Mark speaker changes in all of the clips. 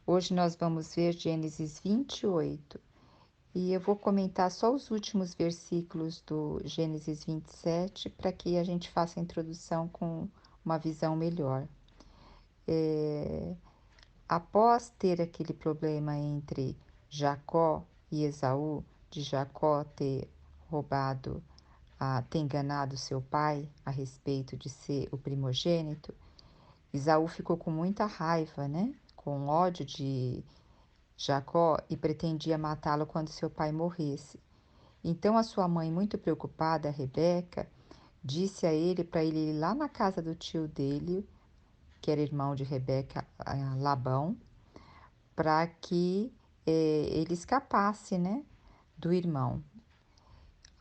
Speaker 1: Hoje nós vamos ver Gênesis 28 e eu vou comentar só os últimos versículos do Gênesis 27 para que a gente faça a introdução com uma visão melhor. Eh, Após ter aquele problema entre Jacó e Esaú, de Jacó ter roubado, ter enganado seu pai a respeito de ser o primogênito, Esaú ficou com muita raiva, né? Com ódio de Jacó e pretendia matá-lo quando seu pai morresse. Então a sua mãe, muito preocupada, Rebeca, disse a ele para ele ir lá na casa do tio dele, que era irmão de Rebeca, Labão, para que ele escapasse, né, do irmão.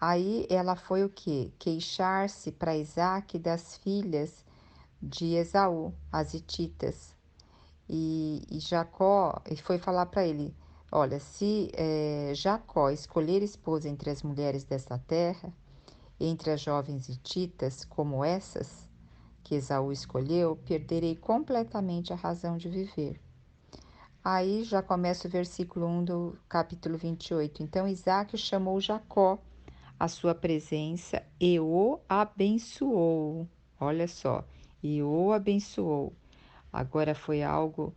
Speaker 1: Aí ela foi o quê? Queixar-se para Isaque das filhas de Esaú, as hititas. E Jacó e foi falar para ele: olha, se Jacó escolher esposa entre as mulheres desta terra, entre as jovens hititas como essas que Esaú escolheu, perderei completamente a razão de viver. Aí já começa o versículo 1 do capítulo 28. Então Isaque chamou Jacó à sua presença e o abençoou. Olha só, e o abençoou. Agora foi algo,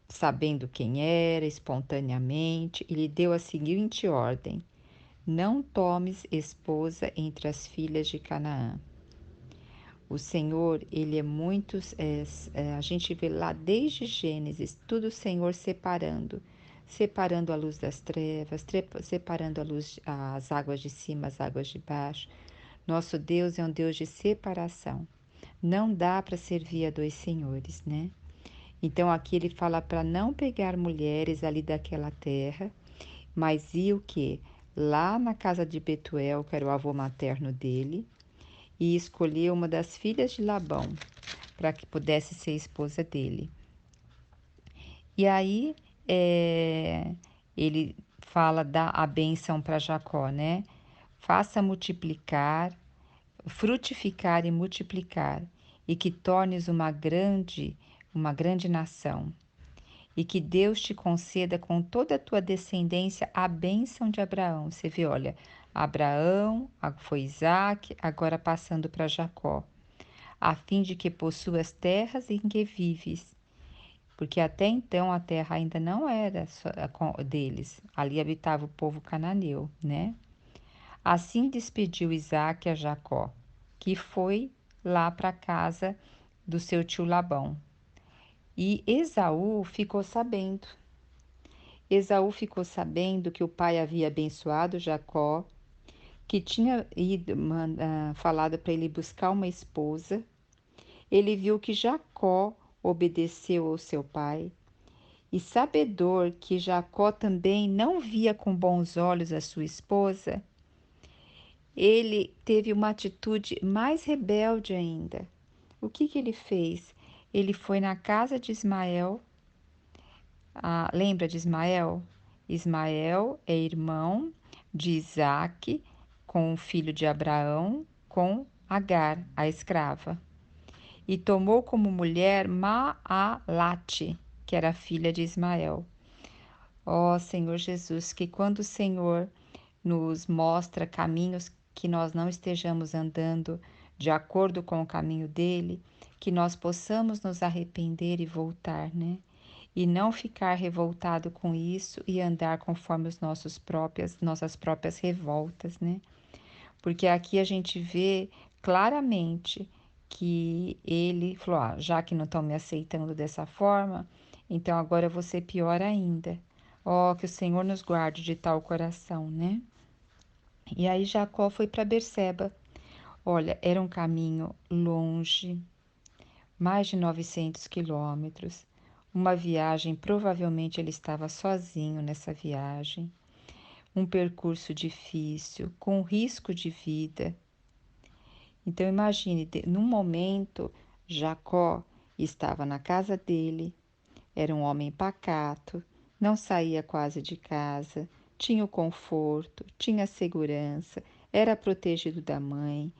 Speaker 1: sabendo quem era, espontaneamente, e lhe deu a seguinte ordem: não tomes esposa entre as filhas de Canaã. O Senhor, ele é muito, a gente vê lá desde Gênesis, tudo o Senhor separando a luz das trevas, separando a luz, as águas de cima, as águas de baixo. Nosso Deus é um Deus de separação. Não dá para servir a dois senhores, né? Então aqui ele fala para não pegar mulheres ali daquela terra, mas ir o quê? Lá na casa de Betuel, que era o avô materno dele, e escolher uma das filhas de Labão para que pudesse ser esposa dele. E aí ele fala da a bênção para Jacó, né? Faça multiplicar, frutificar e multiplicar, e que tornes uma grande nação. E que Deus te conceda com toda a tua descendência a bênção de Abraão. Você vê, olha, Abraão, foi Isaac, agora passando para Jacó, a fim de que possuas terras em que vives, porque até então a terra ainda não era deles, ali habitava o povo cananeu, né? Assim despediu Isaac a Jacó, que foi lá para a casa do seu tio Labão. E Esaú ficou sabendo que o pai havia abençoado Jacó, que tinha falado para ele buscar uma esposa. Ele viu que Jacó obedeceu ao seu pai, e sabedor que Jacó também não via com bons olhos a sua esposa, ele teve uma atitude mais rebelde ainda. O que ele fez? Ele foi na casa de Ismael. Lembra de Ismael? Ismael é irmão de Isaque, com o filho de Abraão, com Agar, a escrava. E tomou como mulher Maalate, que era filha de Ismael. Ó Senhor Jesus, que quando o Senhor nos mostra caminhos que nós não estejamos andando de acordo com o caminho dele, que nós possamos nos arrepender e voltar, né? E não ficar revoltado com isso e andar conforme nossas próprias revoltas, né? Porque aqui a gente vê claramente que ele falou: já que não estão me aceitando dessa forma, então agora eu vou ser pior ainda. Ó, que o Senhor nos guarde de tal coração, né? E aí Jacó foi para Berseba. Olha, era um caminho longe, mais de 900 quilômetros. Uma viagem, provavelmente ele estava sozinho nessa viagem. Um percurso difícil, com risco de vida. Então imagine, num momento, Jacó estava na casa dele, era um homem pacato, não saía quase de casa, tinha o conforto, tinha a segurança, era protegido da mãe,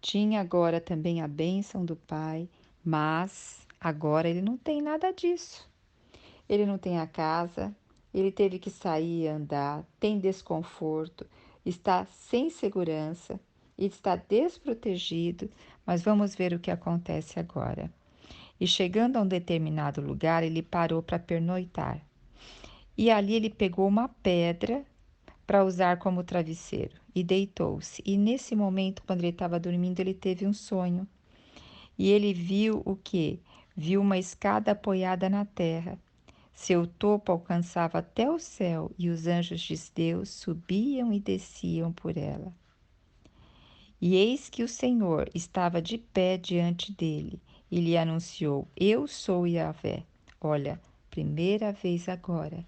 Speaker 1: tinha agora também a bênção do pai, mas agora ele não tem nada disso. ele não tem a casa, ele teve que sair e andar, tem desconforto, está sem segurança, está desprotegido, mas vamos ver o que acontece agora. E chegando a um determinado lugar, ele parou para pernoitar. E ali ele pegou uma pedra para usar como travesseiro e deitou-se. E nesse momento, quando ele estava dormindo, ele teve um sonho. E ele viu o quê? Viu uma escada apoiada na terra. Seu topo alcançava até o céu e os anjos de Deus subiam e desciam por ela. E eis que o Senhor estava de pé diante dele e lhe anunciou: Eu sou Yahvé. Olha, primeira vez agora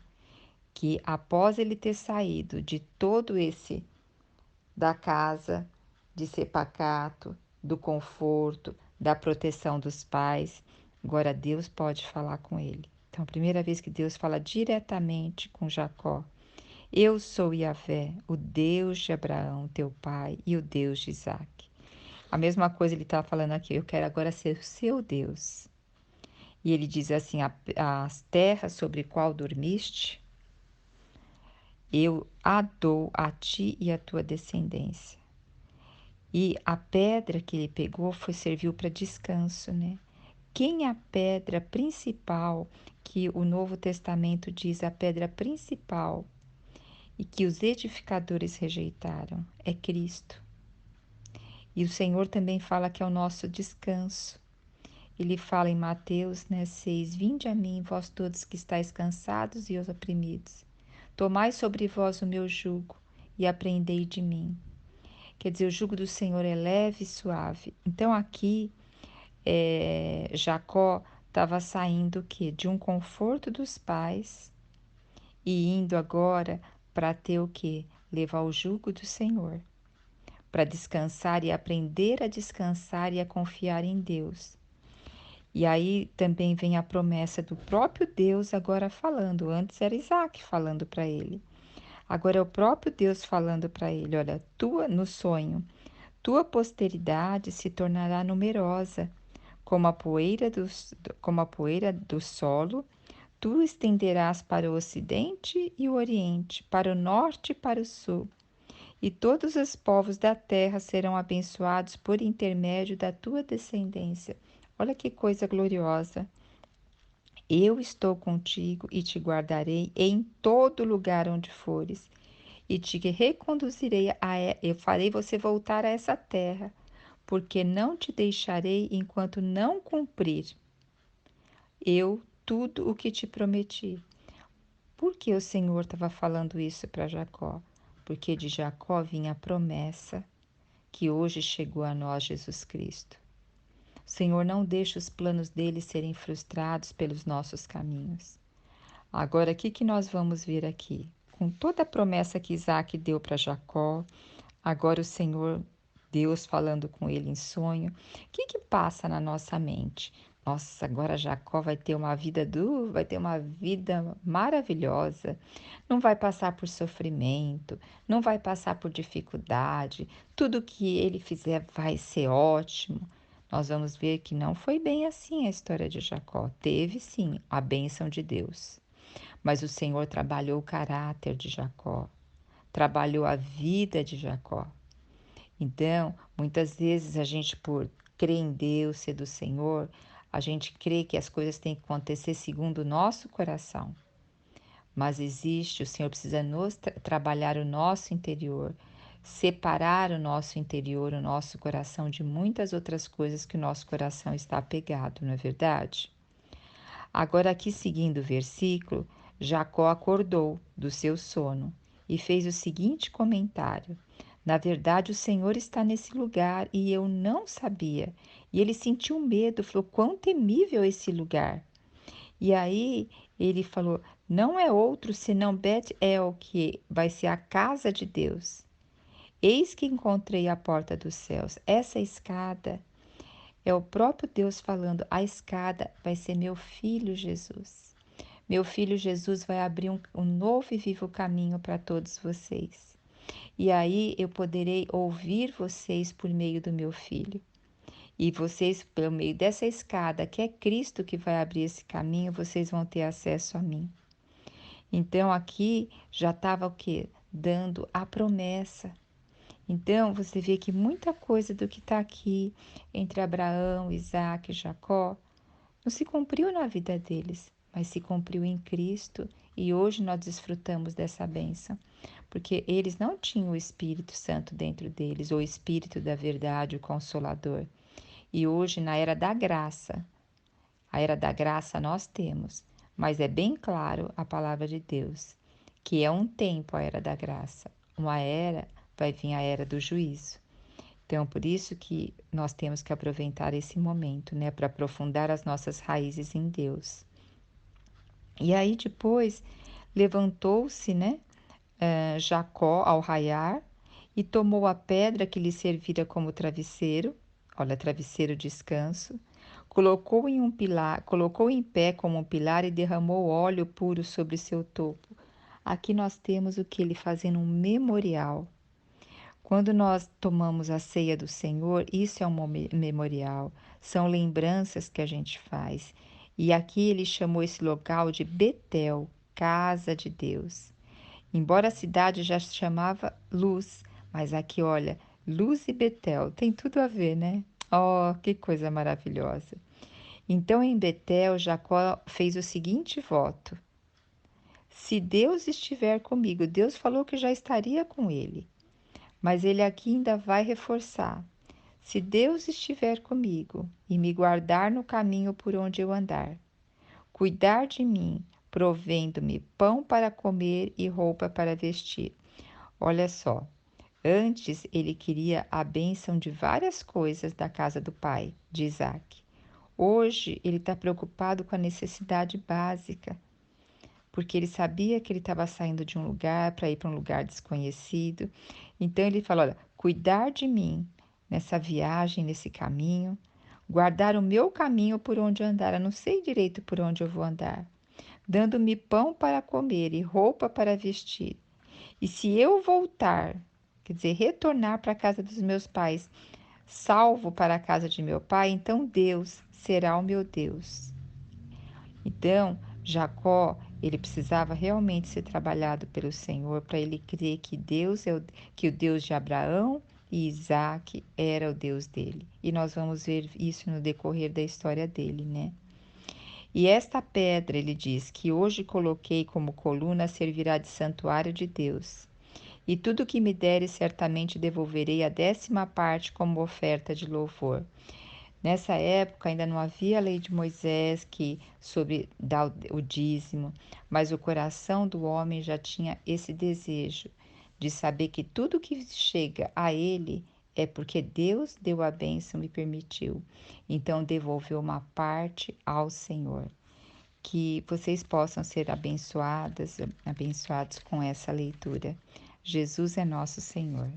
Speaker 1: que após ele ter saído de todo esse da casa, de ser pacato, do conforto, da proteção dos pais, agora Deus pode falar com ele. Então, a primeira vez que Deus fala diretamente com Jacó: Eu sou Yahvé, o Deus de Abraão, teu pai, e o Deus de Isaque. A mesma coisa ele está falando aqui: eu quero agora ser o seu Deus. E ele diz assim: as terras sobre qual dormiste, eu a dou a ti e a tua descendência. E a pedra que ele pegou serviu para descanso, né? Quem é a pedra principal que o Novo Testamento diz a pedra principal e que os edificadores rejeitaram? É Cristo. E o Senhor também fala que é o nosso descanso. Ele fala em Mateus, né, 6: Vinde a mim, vós todos que estáis cansados e oprimidos. Tomai sobre vós o meu jugo e aprendei de mim. Quer dizer, o jugo do Senhor é leve e suave. Então aqui, Jacó estava saindo o quê? De um conforto dos pais e indo agora para ter o quê? Levar o jugo do Senhor, para descansar e aprender a descansar e a confiar em Deus. E aí também vem a promessa do próprio Deus agora falando. Antes era Isaac falando para ele. Agora é o próprio Deus falando para ele: olha, no sonho, tua posteridade se tornará numerosa, como a poeira do solo. Tu estenderás para o ocidente e o oriente, para o norte e para o sul. E todos os povos da terra serão abençoados por intermédio da tua descendência. Olha que coisa gloriosa. Eu estou contigo e te guardarei em todo lugar onde fores, e te reconduzirei eu farei você voltar a essa terra, porque não te deixarei enquanto não cumprir eu tudo o que te prometi. Por que o Senhor estava falando isso para Jacó? Porque de Jacó vinha a promessa que hoje chegou a nós, Jesus Cristo. O Senhor não deixa os planos dele serem frustrados pelos nossos caminhos. Agora, o que nós vamos ver aqui? Com toda a promessa que Isaac deu para Jacó, agora o Senhor, Deus falando com ele em sonho, o que passa na nossa mente? Nossa, agora Jacó vai ter uma vida maravilhosa. Não vai passar por sofrimento, não vai passar por dificuldade. Tudo que ele fizer vai ser ótimo. Nós vamos ver que não foi bem assim a história de Jacó. Teve sim a bênção de Deus, mas o Senhor trabalhou o caráter de Jacó, trabalhou a vida de Jacó. Então, muitas vezes a gente, por crer em Deus, ser do Senhor, a gente crê que as coisas têm que acontecer segundo o nosso coração. Mas o Senhor precisa trabalhar o nosso interior, separar o nosso interior, o nosso coração de muitas outras coisas que o nosso coração está apegado, não é verdade? Agora, aqui seguindo o versículo, Jacó acordou do seu sono e fez o seguinte comentário: Na verdade, o Senhor está nesse lugar e eu não sabia. E ele sentiu medo, falou: Quão temível esse lugar! E aí ele falou: Não é outro senão Bet-El, que vai ser a casa de Deus. Eis que encontrei a porta dos céus. Essa escada é o próprio Deus falando: a escada vai ser meu filho Jesus. Meu filho Jesus vai abrir um novo e vivo caminho para todos vocês. E aí eu poderei ouvir vocês por meio do meu filho. E vocês, pelo meio dessa escada, que é Cristo que vai abrir esse caminho, vocês vão ter acesso a mim. Então aqui já estava o quê? Dando a promessa. Então você vê que muita coisa do que está aqui entre Abraão, Isaac e Jacó não se cumpriu na vida deles, mas se cumpriu em Cristo e hoje nós desfrutamos dessa bênção, porque eles não tinham o Espírito Santo dentro deles, ou o Espírito da verdade, o Consolador. E hoje, a era da graça nós temos, mas é bem claro a palavra de Deus, que é um tempo a era da graça, uma era vai vir a era do juízo. Então, por isso que nós temos que aproveitar esse momento, né, para aprofundar as nossas raízes em Deus. E aí depois levantou-se, né, Jacó ao raiar e tomou a pedra que lhe servira como travesseiro, olha, travesseiro descanso, colocou em um pilar, colocou em pé como um pilar e derramou óleo puro sobre seu topo. Aqui nós temos o que ele fazendo um memorial. Quando nós tomamos a ceia do Senhor, isso é um memorial, são lembranças que a gente faz. E aqui ele chamou esse local de Betel, casa de Deus. Embora a cidade já se chamava Luz, mas aqui, olha, Luz e Betel, tem tudo a ver, né? Oh, que coisa maravilhosa. Então, em Betel, Jacó fez o seguinte voto: se Deus estiver comigo, Deus falou que já estaria com ele. Mas ele aqui ainda vai reforçar: se Deus estiver comigo e me guardar no caminho por onde eu andar, cuidar de mim, provendo-me pão para comer e roupa para vestir. Olha só, antes ele queria a bênção de várias coisas da casa do pai, de Isaac. Hoje ele está preocupado com a necessidade básica, porque ele sabia que ele estava saindo de um lugar para ir para um lugar desconhecido. Então ele falou: olha, cuidar de mim nessa viagem, nesse caminho, guardar o meu caminho por onde eu andar. Eu não sei direito por onde eu vou andar, dando-me pão para comer e roupa para vestir. E se eu voltar, quer dizer, retornar para a casa dos meus pais, salvo para a casa de meu pai, então Deus será o meu Deus. Então, Jacó, ele precisava realmente ser trabalhado pelo Senhor para ele crer que Deus que o Deus de Abraão e Isaac era o Deus dele. E nós vamos ver isso no decorrer da história dele, né? E esta pedra, ele diz, que hoje coloquei como coluna, servirá de santuário de Deus. E tudo que me deres, certamente devolverei a 10ª parte como oferta de louvor. Nessa época ainda não havia a lei de Moisés que sobre dar o dízimo, mas o coração do homem já tinha esse desejo de saber que tudo que chega a ele é porque Deus deu a bênção e permitiu. Então devolveu uma parte ao Senhor. Que vocês possam ser abençoadas, abençoados com essa leitura. Jesus é nosso Senhor.